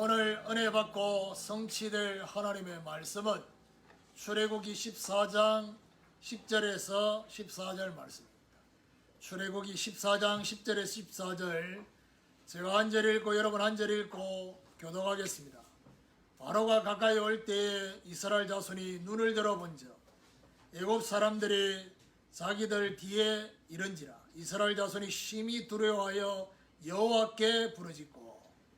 오늘 은혜 받고 성취될 하나님의 말씀은 출애굽기 14장 10절에서 14절 말씀입니다. 출애굽기 14장 10절에서 14절 제가 한 절 읽고 여러분 한 절 읽고 교독하겠습니다. 바로가 가까이 올 때에 이스라엘 자손이 눈을 들어본즉 애굽 사람들이 자기들 뒤에 이른지라. 이스라엘 자손이 심히 두려워하여 여호와께 부르짖고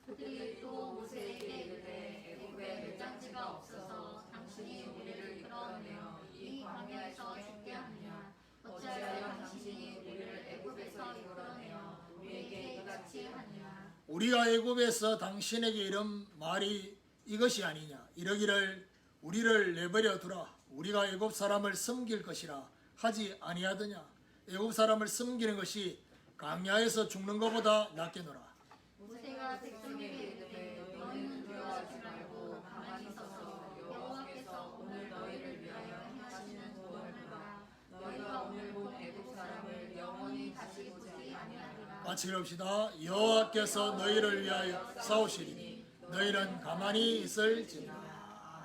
그들이 또 모세에게 이르되 애굽에 멸장지가 없어서 당신이 우리를 이끌어내어 이 광야에서 죽게 하느냐. 어찌하여 당신이 우리를 애굽에서 이끌어내어 우리에게 이같이 하느냐. 우리가 애굽에서 당신에게 이른 말이 이것이 아니냐. 이러기를 우리를 내버려 두라. 우리가 애굽 사람을 섬길 것이라 하지 아니하더냐. 애굽 사람을 섬기는 것이 광야에서 죽는 것보다 낫겠노라. 모세가 백성에게 이르되 너희는 두려워하지 말고 가만히 서서 여호와께서 오늘 너희를 위하여 행하시는 구원을 보라. 너희가 오늘 본 애굽 사람을 영원히 다시 보지 아니하리라. 같이 읽읍시다. 여호와께서 너희를 위하여 싸우시리니 너희는 가만히 있을지니라.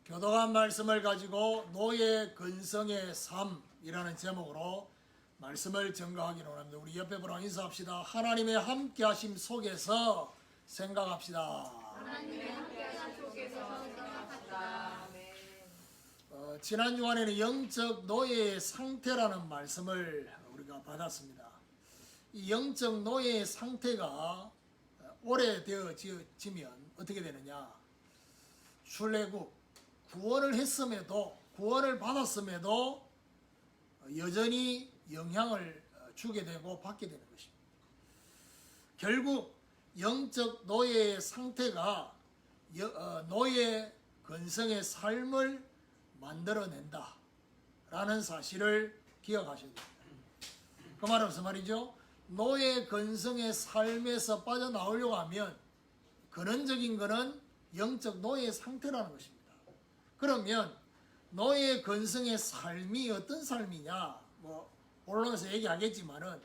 교독한 말씀을 가지고 노예 근성의 삶이라는 제목으로 말씀을 증거하기로 합니다. 우리 옆에 분랑 인사합시다. 하나님의 함께하심 속에서 생각합시다. 하나님의 함께하심 속에서 생각합시다. 지난 주간에는 영적 노예의 상태라는 말씀을 우리가 받았습니다. 이 영적 노예의 상태가 오래되어지면 어떻게 되느냐. 출애굽 구원을 했음에도 구원을 받았음에도 여전히 영향을 주게 되고 받게 되는 것입니다. 결국 영적 노예의 상태가 노예 근성의 삶을 만들어낸다 라는 사실을 기억하셔야 됩니다. 그 말은 무슨 말이죠? 노예 근성의 삶에서 빠져나오려고 하면 근원적인 것은 영적 노예의 상태라는 것입니다. 그러면 노예 근성의 삶이 어떤 삶이냐? 본론에서 얘기하겠지만은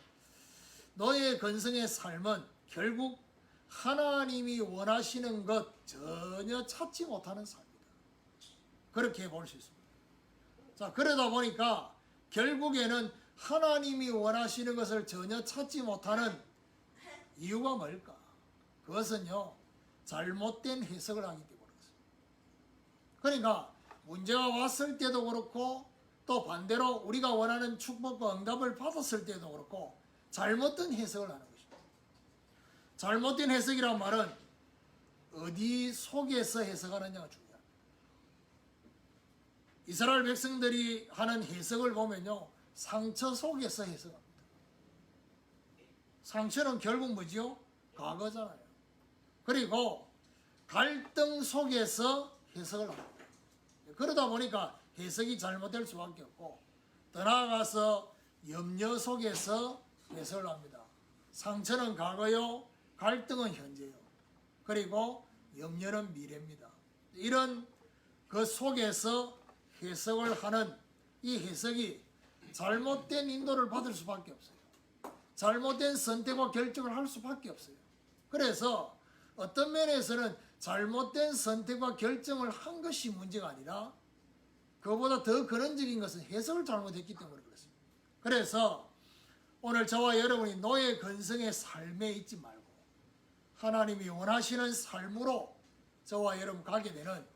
노예 근성의 삶은 결국 하나님이 원하시는 것 전혀 찾지 못하는 삶이다. 그렇게 볼 수 있습니다. 자, 그러다 보니까 결국에는 하나님이 원하시는 것을 전혀 찾지 못하는 이유가 뭘까? 그것은요, 잘못된 해석을 하기 때문에 그렇습니다. 그러니까 문제가 왔을 때도 그렇고 또 반대로 우리가 원하는 축복과 응답을 받았을 때도 그렇고 잘못된 해석을 하는 것입니다. 잘못된 해석이란 말은 어디 속에서 해석하느냐가 중요합니다. 이스라엘 백성들이 하는 해석을 보면요, 상처 속에서 해석합니다. 상처는 결국 뭐지요? 과거잖아요. 그리고 갈등 속에서 해석을 합니다. 그러다 보니까 해석이 잘못될 수밖에 없고 더 나아가서 염려 속에서 해석을 합니다. 상처는 과거요, 갈등은 현재요, 그리고 염려는 미래입니다. 이런 그 속에서 해석을 하는 이 해석이 잘못된 인도를 받을 수밖에 없어요. 잘못된 선택과 결정을 할 수밖에 없어요. 그래서 어떤 면에서는 잘못된 선택과 결정을 한 것이 문제가 아니라 그보다 더 근원적인 것은 해석을 잘못했기 때문에 그렇습니다. 그래서 오늘 저와 여러분이 노예 근성의 삶에 있지 말고 하나님이 원하시는 삶으로 저와 여러분 가게 되는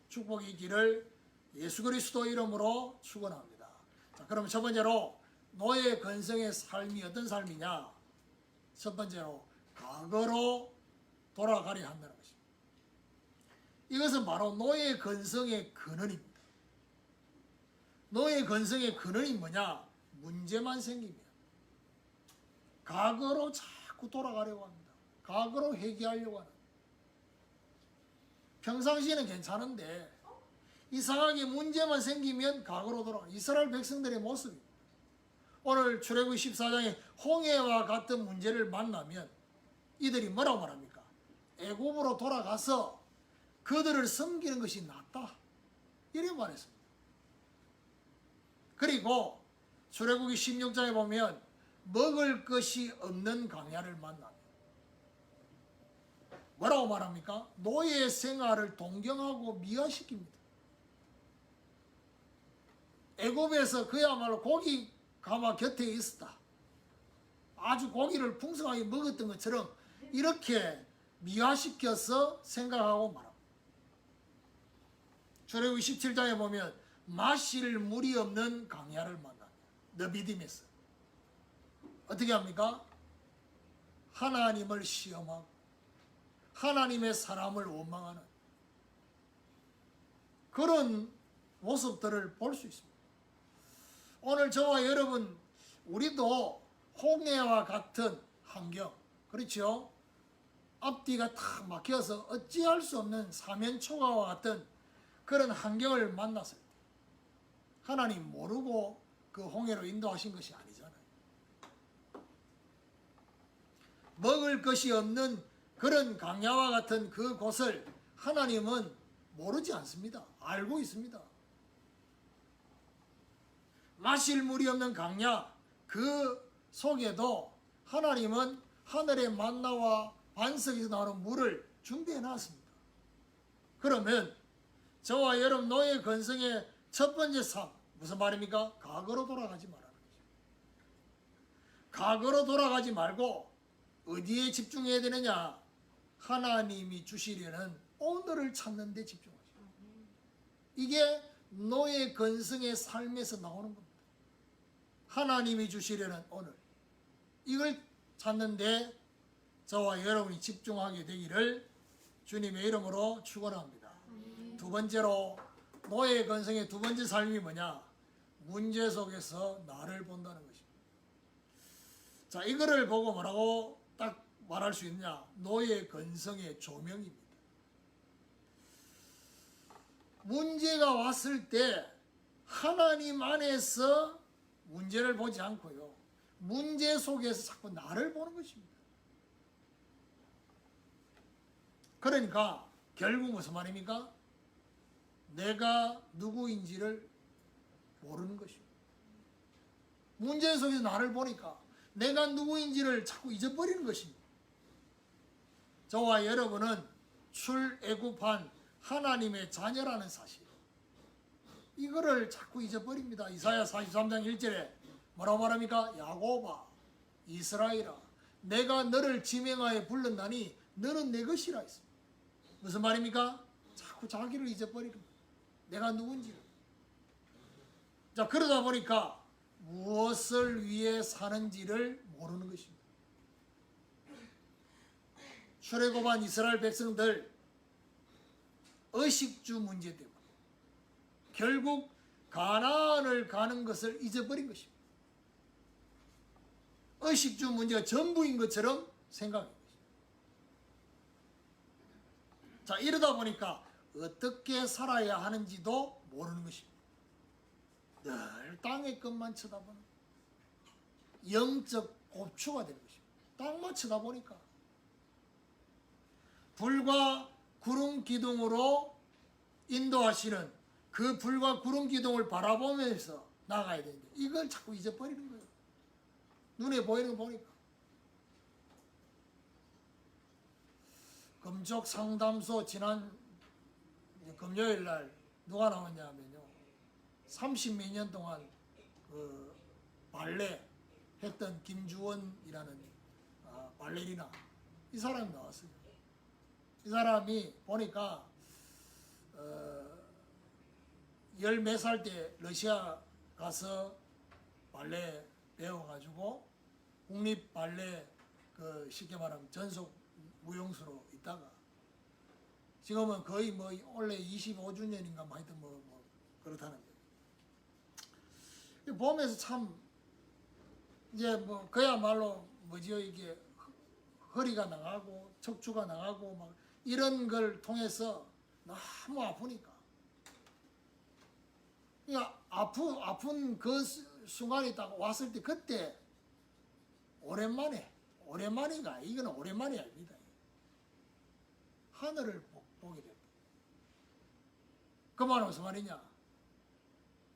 축복이 있기를 예수 그리스도 이름으로 축원합니다. 자, 그럼 첫 번째로 노예 근성의 삶이 어떤 삶이냐? 첫 번째로 과거로 돌아가려 한다는 것입니다. 이것은 바로 노예 근성의 근원입니다. 노예 근성의 근원이 뭐냐? 문제만 생기면 과거로 자꾸 돌아가려고 합니다. 과거로 회귀하려고 하는. 평상시에는 괜찮은데 이상하게 문제만 생기면 과거로 돌아가는 이스라엘 백성들의 모습입니다. 오늘 출애굽기 14장에 홍해와 같은 문제를 만나면 이들이 뭐라고 말합니까? 애굽으로 돌아가서 그들을 섬기는 것이 낫다, 이렇게 말했습니다. 그리고 출애굽기 16장에 보면 먹을 것이 없는 광야를 만납니다. 뭐라고 뭐라고 말합니까? 노예 생활을 동경하고 미화시킵니다. 애굽에서 그야말로 고기 가마 곁에 있었다. 아주 고기를 풍성하게 먹었던 것처럼 이렇게 미화시켜서 생각하고 말합니다. 출애굽기 17장에 보면 마실 물이 없는 강야를 만납니다. 너비딤에서 어떻게 합니까? 하나님을 시험하고 하나님의 사람을 원망하는 그런 모습들을 볼 수 있습니다. 오늘 저와 여러분 우리도 홍해와 같은 환경, 그렇죠? 앞뒤가 탁 막혀서 어찌할 수 없는 사면초가와 같은 그런 환경을 만났을 때 하나님 모르고 그 홍해로 인도하신 것이 아니잖아요. 먹을 것이 없는 그런 강야와 같은 그 곳을 하나님은 모르지 않습니다. 알고 있습니다. 마실 물이 없는 강야 그 속에도 하나님은 하늘의 만나와 반석에서 나오는 물을 준비해 놨습니다. 그러면 저와 여러분 노예 건성의 첫 번째 삶 무슨 말입니까? 과거로 돌아가지 말라는 거죠. 과거로 돌아가지 말고 어디에 집중해야 되느냐? 하나님이 주시려는 오늘을 찾는 데 집중하죠. 이게 노예 건성의 삶에서 나오는 겁니다. 하나님이 주시려는 오늘 이걸 찾는데 저와 여러분이 집중하게 되기를 주님의 이름으로 축원합니다. 두 번째로 노예 건성의 두 번째 삶이 뭐냐? 문제 속에서 나를 본다는 것입니다. 자, 이거를 보고 뭐라고 딱 말할 수 있느냐? 노예 건성의 조명입니다. 문제가 왔을 때 하나님 안에서 문제를 보지 않고요. 문제 속에서 자꾸 나를 보는 것입니다. 그러니까 결국 무슨 말입니까? 내가 누구인지를 모르는 것입니다. 문제 속에서 나를 보니까 내가 누구인지를 자꾸 잊어버리는 것입니다. 저와 여러분은 출애굽한 하나님의 자녀라는 사실, 이거를 자꾸 잊어버립니다. 이사야 43장 1절에 뭐라고 말합니까? 야곱아 이스라엘아 내가 너를 지명하여 불렀나니 너는 내 것이라 했습니다. 무슨 말입니까? 자꾸 자기를 잊어버리는 거예요. 내가 누군지를. 자, 그러다 보니까 무엇을 위해 사는지를 모르는 것입니다. 출애굽한 이스라엘 백성들 의식주 문제 때문에 결국 가나안을 가는 것을 잊어버린 것입니다. 의식주 문제가 전부인 것처럼 생각합니다. 자, 이러다 보니까 어떻게 살아야 하는지도 모르는 것입니다. 늘 땅의 것만 쳐다보는 영적 고추가 되는 것입니다. 땅만 쳐다보니까 불과 구름 기둥으로 인도하시는 그 불과 구름 기둥을 바라보면서 나가야 되는데 이걸 자꾸 잊어버리는 거예요. 눈에 보이는 거 보니까. 금쪽 상담소 지난 금요일 날 누가 나왔냐면요. 30몇 년 동안 그 발레 했던 김주원이라는 발레리나 이 사람이 나왔어요. 이 사람이 보니까 14살 때 러시아 가서 발레 배워가지고 국립 발레 그 쉽게 말하면 전속 무용수로 있다가 지금은 거의 뭐 원래 25주년인가 뭐 하여튼 뭐 그렇다는데 보면서 참 이제 뭐 그야말로 뭐지요 이게 허리가 나가고 척추가 나가고 막 이런 걸 통해서 너무 아프니까 그러니까 아픈 그 순간이 딱 왔을 때 그때 오랜만인가 이거는 오랜만이 아닙니다. 하늘을 보게 됐다. 그 말은 무슨 말이냐?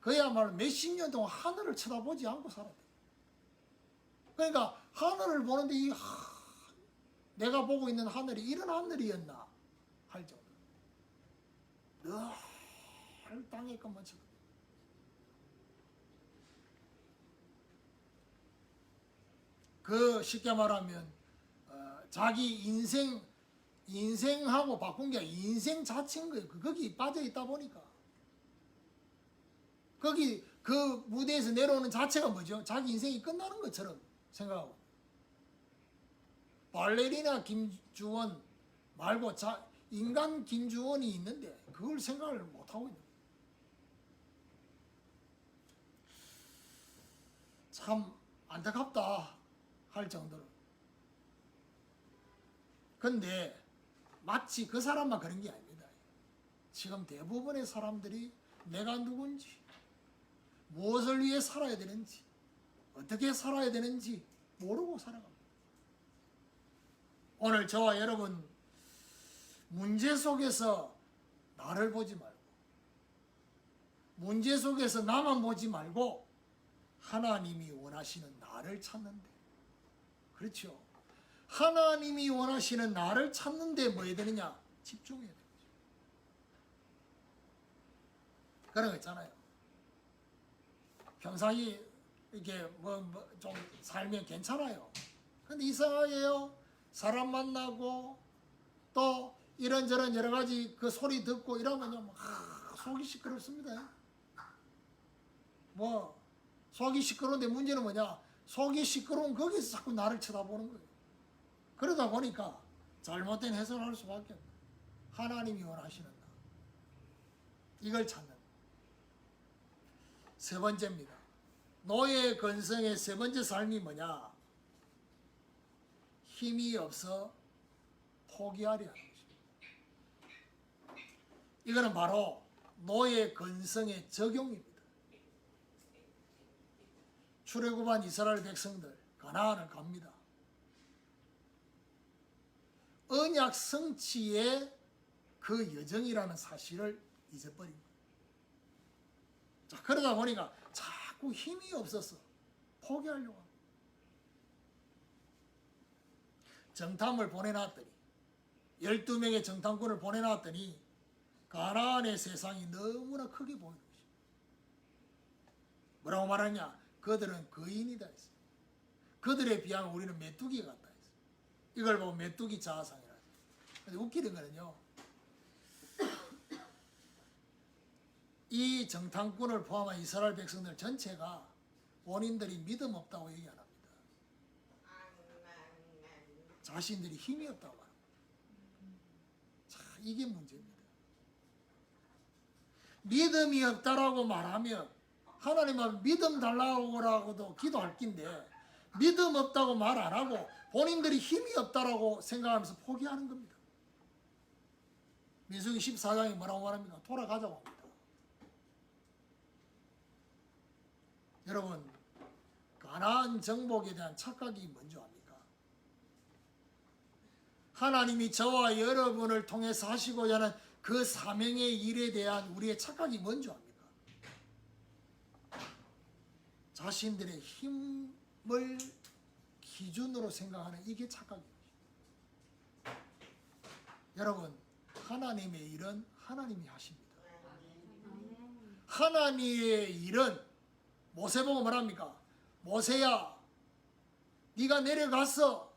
그야말로 몇십 년 동안 하늘을 쳐다보지 않고 살았다. 그러니까 하늘을 보는데 내가 보고 있는 하늘이 이런 하늘이었나 할 정도. 늘 땅에 것만 치고. 그 쉽게 말하면 자기 인생하고 바꾼 게 아니라 인생 자체인 거예요. 거기 빠져 있다 보니까 거기 그 무대에서 내려오는 자체가 뭐죠? 자기 인생이 끝나는 것처럼 생각하고. 발레리나 김주원 말고 인간 김주원이 있는데 그걸 생각을 못하고 있는 거예요. 참 안타깝다 할 정도로. 근데 마치 그 사람만 그런 게 아닙니다. 지금 대부분의 사람들이 내가 누군지, 무엇을 위해 살아야 되는지, 어떻게 살아야 되는지 모르고 살아갑니다. 오늘 저와 여러분 문제 속에서 나를 보지 말고, 문제 속에서 나만 보지 말고 하나님이 원하시는 나를 찾는데, 그렇죠? 하나님이 원하시는 나를 찾는데 뭐 해야 되느냐? 집중해야 되죠. 그런 거 있잖아요. 평상시 이렇게 좀 살면 괜찮아요. 근데 이상하게요. 사람 만나고 또 이런저런 여러 가지 그 소리 듣고 이러면요, 속이 시끄럽습니다. 속이 시끄러운데 문제는 뭐냐? 속이 시끄러운 거기서 자꾸 나를 쳐다보는 거예요. 그러다 보니까 잘못된 해석을 할 수밖에 없어요. 하나님이 원하시는 나. 이걸 찾는. 세 번째입니다. 노예 근성의 세 번째 삶이 뭐냐? 힘이 없어 포기하려 하는 것입니다. 이거는 바로 노예 근성의 적용입니다. 출애굽한 이스라엘 백성들 가나안을 갑니다. 언약 성취의 그 여정이라는 사실을 잊어버린 거예요. 자, 그러다 보니까 자꾸 힘이 없어서 포기하려고 합니다. 정탐을 보내놨더니 12명의 정탐꾼을 보내놨더니 가나안의 세상이 너무나 크게 보이는 것입니다. 뭐라고 말하냐? 그들은 거인이다 했어요. 그들에 비하면 우리는 메뚜기 같다 했어요. 이걸 보고 메뚜기 자아상이라 했어요. 근데 웃기는 거는요, 이 정탐꾼을 포함한 이스라엘 백성들 전체가 본인들이 믿음 없다고 얘기 안 합니다. 자신들이 힘이 없다고 말합니다. 자, 이게 문제입니다. 믿음이 없다라고 말하면 하나님은 믿음 달라고라고도 기도할 낀데 믿음 없다고 말 안 하고 본인들이 힘이 없다라고 생각하면서 포기하는 겁니다. 민수기 14장이 뭐라고 말합니까? 돌아가자고 합니다. 여러분, 가나안 정복에 대한 착각이 뭔지 압니까? 하나님이 저와 여러분을 통해서 하시고자 하는 그 사명의 일에 대한 우리의 착각이 뭔지 압니까? 자신들의 힘을 기준으로 생각하는 이게 착각입니다. 여러분, 하나님의 일은 하나님이 하십니다. 하나님의 일은 모세 보고 말합니까? 모세야, 네가 내려가서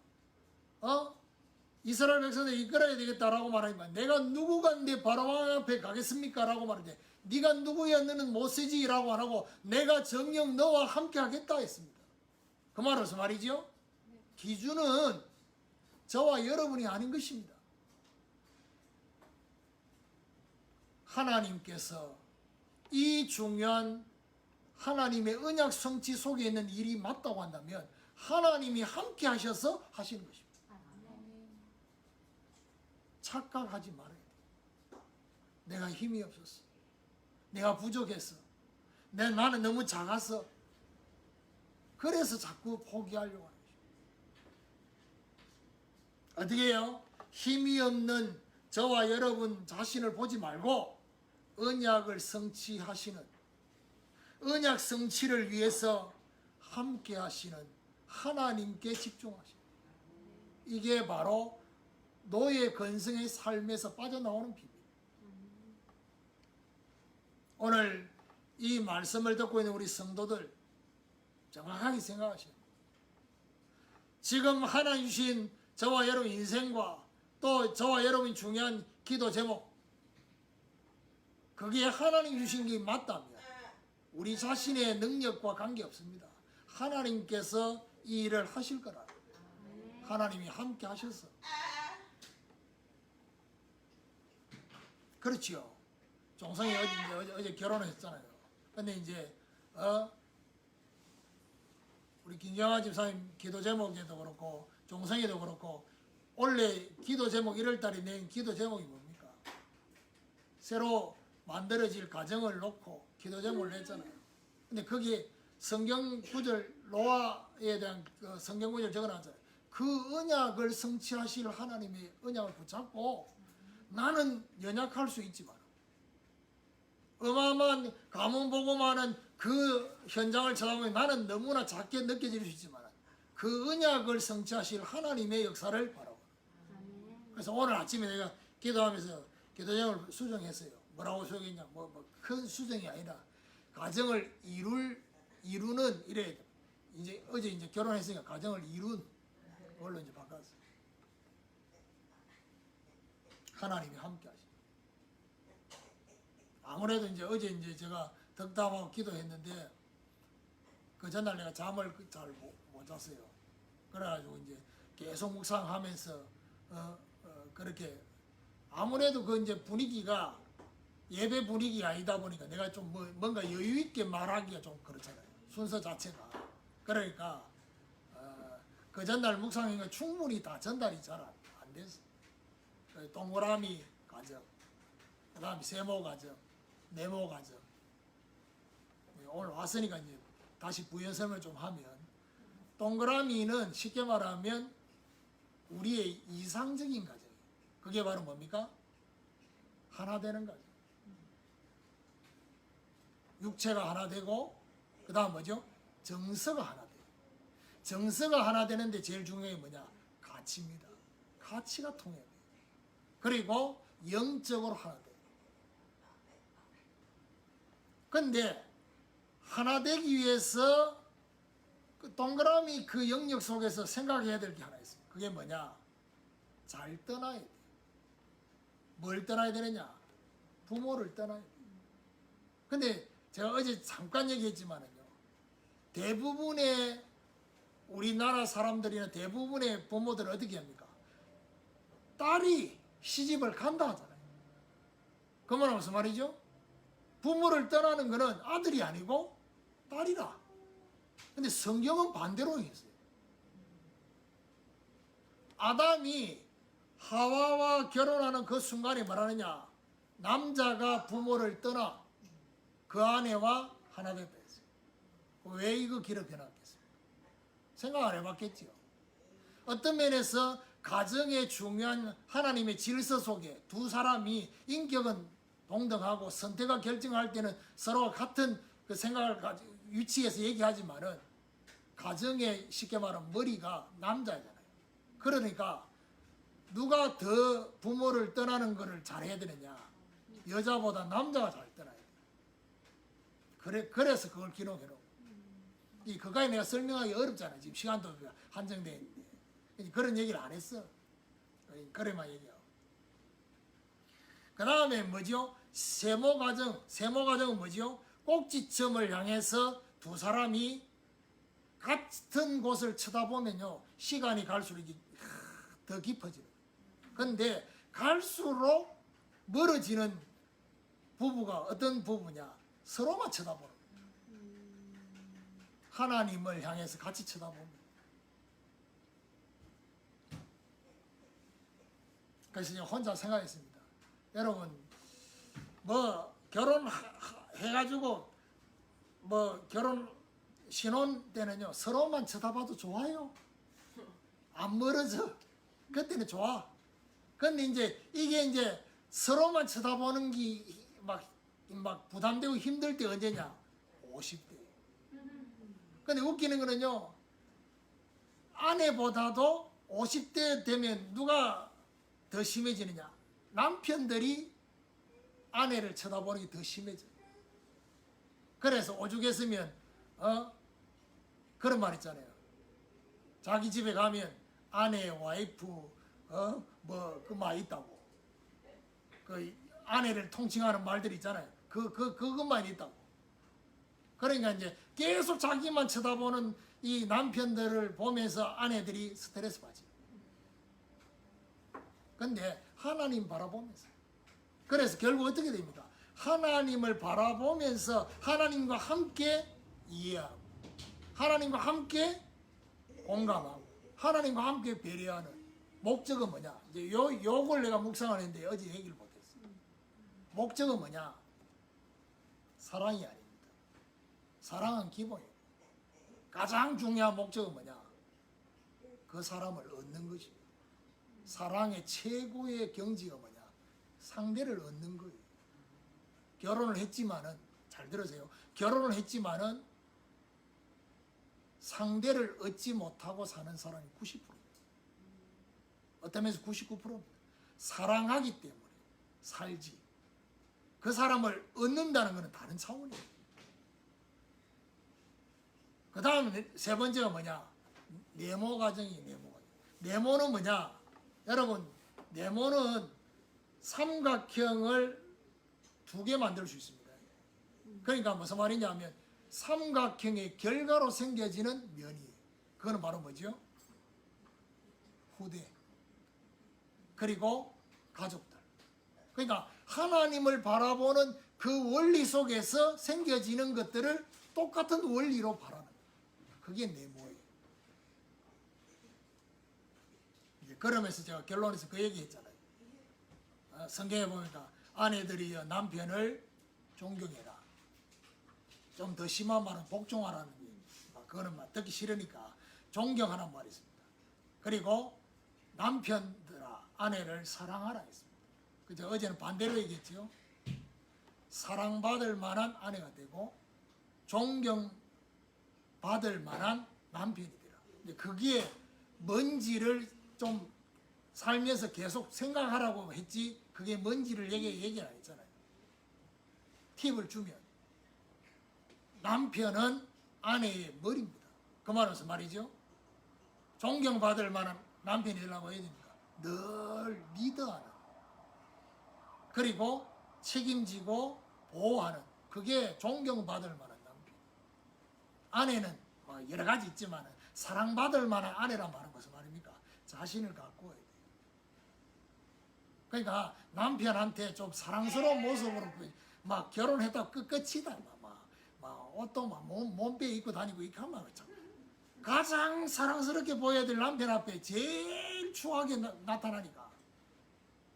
이스라엘 백성들 이끌어야 되겠다라고 말하니까 내가 누구가 내 바로왕 앞에 가겠습니까? 라고 말하는데 네가 누구야? 너는 모세지 라고 안 하고 내가 정녕 너와 함께 하겠다 했습니다. 그 말은 무슨 말이죠? 기준은 저와 여러분이 아닌 것입니다. 하나님께서 이 중요한 하나님의 언약 성취 속에 있는 일이 맞다고 한다면 하나님이 함께 하셔서 하시는 것입니다. 착각하지 말아야 돼요. 내가 힘이 없었어. 내가 부족했어. 나는 너무 작았어. 그래서 자꾸 포기하려고 하는 것입니다. 어떻게 해요? 힘이 없는 저와 여러분 자신을 보지 말고 언약을 성취하시는, 언약 성취를 위해서 함께 하시는 하나님께 집중하시는, 이게 바로 노예 건성의 삶에서 빠져나오는 비밀. 오늘 이 말씀을 듣고 있는 우리 성도들 정확하게 생각하시오. 지금 하나님 주신 저와 여러분 인생과 또 저와 여러분 중요한 기도 제목, 그게 하나님 주신 게 맞다면 우리 자신의 능력과 관계없습니다. 하나님께서 이 일을 하실 거라. 하나님이 함께 하셔서. 그렇지요. 종성이 어제 결혼했잖아요. 근데 이제 우리 김경아 집사님 기도 제목에도 그렇고 종성이도 그렇고 원래 기도 제목 1월달에 낸 기도 제목이 뭡니까? 새로 만들어질 가정을 놓고 기도 제목을 냈잖아요. 근데 거기에 성경 구절 노아에 대한 그 성경 구절 적어놨잖아요. 그 언약을 성취하실 하나님의 언약을 붙잡고 나는 연약할 수 있지만 어마어마한 가뭄 보고 많은 그 현장을 쳐다보면 나는 너무나 작게 느껴질 수 있지만 그 언약을 성취하실 하나님의 역사를 바라보는. 그래서 오늘 아침에 내가 기도하면서 기도장을 수정했어요. 뭐라고 수정했냐? 큰 수정이 아니라 가정을 이루는 이래. 이제 어제 이제 결혼했으니까 가정을 이룬 걸로 이제 바꿨어요. 하나님이 함께 하시. 아무래도 이제 어제 이제 제가 덕담하고 기도했는데 그 전날 내가 잠을 잘 못 잤어요. 그래가지고 이제 계속 묵상하면서 그렇게 아무래도 그 이제 분위기가 예배 분위기가 아니다 보니까 내가 좀 뭔가 여유 있게 말하기가 좀 그렇잖아요. 순서 자체가. 그러니까 그 전날 묵상인 거 충분히 다 전달이 잘 안 됐어. 동그라미 가정, 그 다음에 세모 가정, 네모 가정. 오늘 왔으니까 이제 다시 부연 설명을 좀 하면 동그라미는 쉽게 말하면 우리의 이상적인 가정이에요. 그게 바로 뭡니까? 하나 되는 가정. 육체가 하나 되고 그 다음 뭐죠? 정서가 하나 돼요. 정서가 하나 되는데 제일 중요한 게 뭐냐? 가치입니다. 가치가 통해야 돼요. 그리고 영적으로 하나 돼요. 근데 하나 되기 위해서 그 동그라미 그 영역 속에서 생각해야 될 게 하나 있어요. 그게 뭐냐? 잘 떠나야 돼요. 뭘 떠나야 되느냐? 부모를 떠나야 돼요. 근데 제가 어제 잠깐 얘기했지만은요. 대부분의 우리나라 사람들이나 대부분의 부모들은 어떻게 합니까? 딸이 시집을 간다 하잖아요. 그 말은 무슨 말이죠? 부모를 떠나는 것은 아들이 아니고 딸이라. 근데 성경은 반대로 했어요. 아담이 하와와 결혼하는 그 순간에 말하느냐? 남자가 부모를 떠나 그 아내와 하나 됐다 했어요. 왜 이거 기록 해놨겠습니까? 생각 안 해봤겠지요. 어떤 면에서 가정의 중요한 하나님의 질서 속에 두 사람이 인격은 동등하고 선택과 결정할 때는 서로 같은 그 생각을 가지고 위치에서 얘기하지만은 가정의 쉽게 말하면 머리가 남자잖아요. 그러니까 누가 더 부모를 떠나는 것을 잘해야 되느냐? 여자보다 남자가 잘 떠나야 돼. 그래서 그걸 기록해놓고. 그거에 내가 설명하기 어렵잖아요. 지금 시간도 한정되어 있는데. 그런 얘기를 안 했어. 그래만 얘기하고. 그 다음에 뭐죠? 세모 가정은 뭐죠? 꼭지점을 향해서 두 사람이 같은 곳을 쳐다보면요. 시간이 갈수록 더 깊어지는. 근데 갈수록 멀어지는 부부가 어떤 부부냐? 서로만 쳐다보는. 하나님을 향해서 같이 쳐다보는. 그래서 이제 혼자 생각했습니다. 여러분, 뭐 결혼해가지고 뭐 결혼 신혼 때는요 서로만 쳐다봐도 좋아요. 안 멀어져. 그때는 좋아. 근데 이제 이게 이제 서로만 쳐다보는 게 막 부담되고 힘들 때 언제냐? 50대. 근데 웃기는 거는요 아내보다도 50대 되면 누가 더 심해지느냐? 남편들이 아내를 쳐다보는 게 더 심해져요. 그래서 오죽했으면 그런 말 있잖아요. 자기 집에 가면 아내, 와이프 뭐 그 말 있다고. 그 아내를 통칭하는 말들이 있잖아요. 그것만 있다고. 그러니까 이제 계속 자기만 쳐다보는 이 남편들을 보면서 아내들이 스트레스 받지. 근데 하나님 바라보면서. 그래서 결국 어떻게 됩니까? 하나님을 바라보면서 하나님과 함께 이해하고 하나님과 함께 공감하고 하나님과 함께 배려하는 목적은 뭐냐? 이제 요걸 내가 묵상을 했는데 어제 얘기를 못했어요. 목적은 뭐냐? 사랑이 아닙니다. 사랑은 기본이에요. 가장 중요한 목적은 뭐냐? 그 사람을 얻는 것입니다. 사랑의 최고의 경지가 뭐냐? 상대를 얻는 거예요. 결혼을 했지만은, 잘 들으세요. 결혼을 했지만은 상대를 얻지 못하고 사는 사람이 90%입니다. 어떤 면에서 99%입니다. 사랑하기 때문에 살지. 그 사람을 얻는다는 것은 다른 차원이에요. 그 다음 세 번째가 뭐냐? 네모 과정이에요. 네모 과정. 네모는 뭐냐? 여러분, 네모는 삼각형을 2개 만들 수 있습니다. 그러니까 무슨 말이냐 하면 삼각형의 결과로 생겨지는 면이에요. 그거는 바로 뭐죠? 후대. 그리고 가족들. 그러니까 하나님을 바라보는 그 원리 속에서 생겨지는 것들을 똑같은 원리로 바라는 거예요. 그게 네모예요. 그러면서 제가 결론에서 그 얘기 했잖아요. 성경에 보니까 아내들이 남편을 존경해라. 좀 더 심한 말은 복종하라는 게, 그거는 막 듣기 싫으니까 존경하라는 말이 있습니다. 그리고 남편들아, 아내를 사랑하라 했습니다. 그죠? 어제는 반대로 얘기했죠. 사랑받을 만한 아내가 되고 존경받을 만한 남편이 되라. 근데 그게 뭔지를 좀 살면서 계속 생각하라고 했지, 그게 뭔지를 얘기 안 했잖아요. 팁을 주면 남편은 아내의 머리입니다. 그 말은 무슨 말이죠? 존경받을 만한 남편이 되려고 해야 됩니까? 늘 리더하는, 그리고 책임지고 보호하는, 그게 존경받을 만한 남편. 아내는 뭐 여러 가지 있지만 사랑받을 만한 아내란 말은 무슨 말입니까? 자신을 갖고 해야 돼요. 그러니까 남편한테 좀 사랑스러운 모습으로 막 결혼했다고 끝이다. 막 옷도 막 몸빼 입고 다니고 이렇게 하면 참 가장 사랑스럽게 보여야 될 남편 앞에 제일 추하게 나타나니까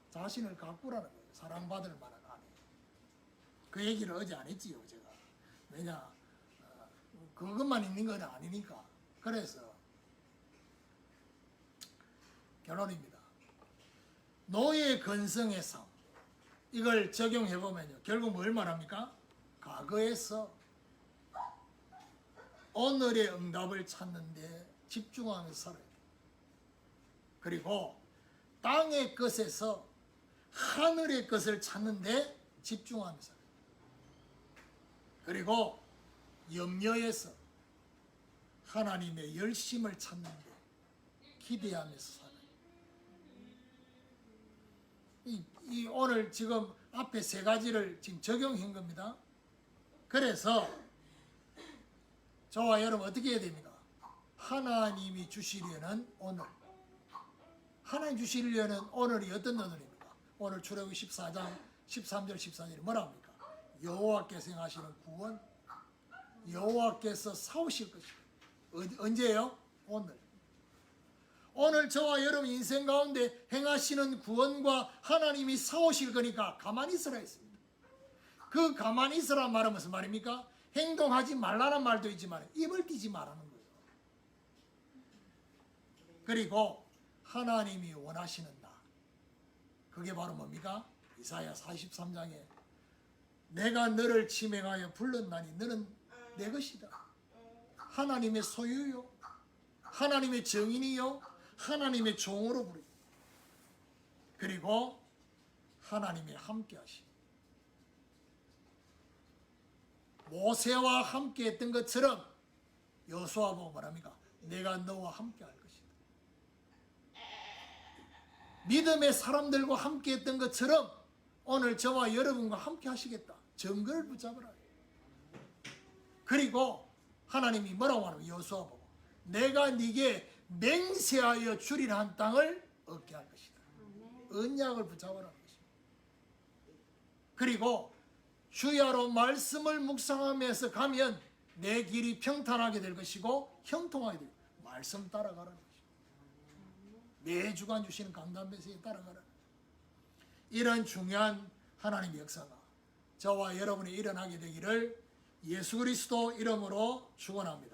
자신을 가꾸라는 거예요. 사랑받을 만한 아내. 그 얘기를 어제 안 했지요, 제가. 왜냐, 그것만 있는 건 아니니까. 그래서 결론입니다. 노예 근성의 삶, 이걸 적용해보면요, 결국 뭘 말합니까? 과거에서 오늘의 응답을 찾는 데 집중하면서 살아야 돼요. 그리고 땅의 것에서 하늘의 것을 찾는 데 집중하면서 살아야 돼요. 그리고 염려에서 하나님의 열심을 찾는 데 기대하면서 살아요. 이 오늘 지금 앞에 세 가지를 지금 적용한 겁니다. 그래서 저와 여러분 어떻게 해야 됩니까? 하나님이 주시려는 오늘. 하나님 주시려는 오늘이 어떤 오늘입니까? 오늘 출애굽기 14장 13절 14절이 뭐라 합니까? 여호와께서 행하시는 구원, 여호와께서 사오실 것이다. 언제예요? 오늘. 오늘 저와 여러분 인생 가운데 행하시는 구원과 하나님이 사오실 거니까 가만히 있으라 했습니다. 그 가만히 있으란 말은 무슨 말입니까? 행동하지 말라는 말도 있지만 입을 띄지 말라는 거예요. 그리고 하나님이 원하시는 나, 그게 바로 뭡니까? 이사야 43장에 내가 너를 지명하여 불렀나니 너는 내 것이다. 하나님의 소유요, 하나님의 정인이요, 하나님의 종으로 부르고 그리고 하나님이 함께 하시고 모세와 함께 했던 것처럼 여호수아 보고 말합니까? 내가 너와 함께 할 것이다. 믿음의 사람들과 함께 했던 것처럼 오늘 저와 여러분과 함께 하시겠다. 증거를 붙잡으라. 그리고 하나님이 뭐라고 하냐면 여호수아 보고 내가 네게 맹세하여 주리라 한 땅을 얻게 할 것이다. 언약을 붙잡으라는 것입니다. 그리고 주야로 말씀을 묵상하면서 가면 내 길이 평탄하게 될 것이고 형통하게 될 것이고 말씀 따라가라는 것입니다. 매주간 주시는 강단 메시지에 따라가라. 이런 중요한 하나님의 역사가 저와 여러분이 일어나게 되기를 예수 그리스도 이름으로 축원합니다.